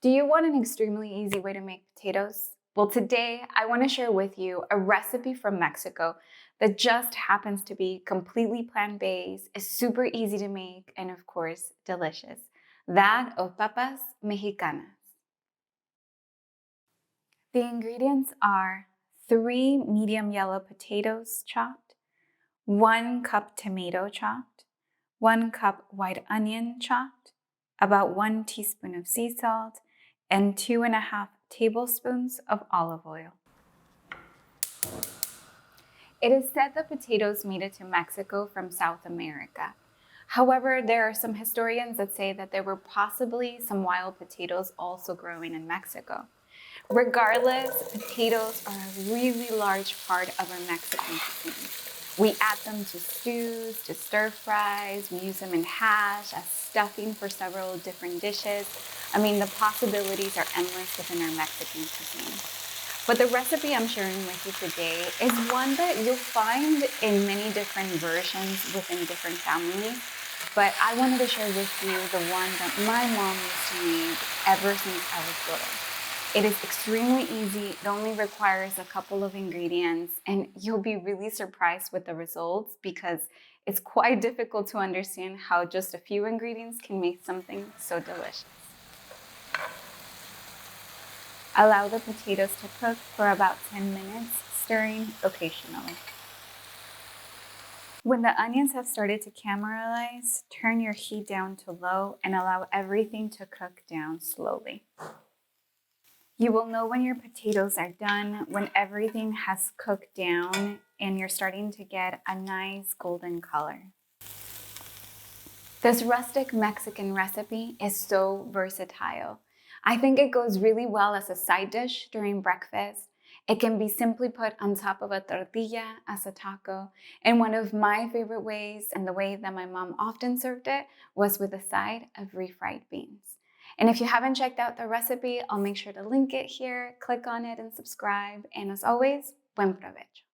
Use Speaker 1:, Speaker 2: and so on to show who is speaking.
Speaker 1: Do you want an extremely easy way to make potatoes? Well, today I want to share with you a recipe from Mexico that just happens to be completely plant-based, is super easy to make, and of course, delicious. That of papas mexicanas. The ingredients are 3 medium yellow potatoes chopped, 1 cup tomato chopped, 1 cup white onion chopped, about 1 teaspoon of sea salt, and 2.5 tablespoons of olive oil. It is said that potatoes made it to Mexico from South America. However, there are some historians that say that there were possibly some wild potatoes also growing in Mexico. Regardless, potatoes are a really large part of our Mexican cuisine. We add them to stews, to stir fries, we use them in hash, as stuffing for several different dishes. I mean, the possibilities are endless within our Mexican cuisine. But the recipe I'm sharing with you today is one that you'll find in many different versions within different families. But I wanted to share with you the one that my mom used to make ever since I was little. It is extremely easy. It only requires a couple of ingredients, and you'll be really surprised with the results because it's quite difficult to understand how just a few ingredients can make something so delicious. Allow the potatoes to cook for about 10 minutes, stirring occasionally. When the onions have started to caramelize, turn your heat down to low and allow everything to cook down slowly. You will know when your potatoes are done when everything has cooked down and you're starting to get a nice golden color. This rustic Mexican recipe is so versatile. I think it goes really well as a side dish during breakfast. It can be simply put on top of a tortilla as a taco. And one of my favorite ways, and the way that my mom often served it, was with a side of refried beans. And if you haven't checked out the recipe, I'll make sure to link it here. Click on it and subscribe. And as always, buen provecho.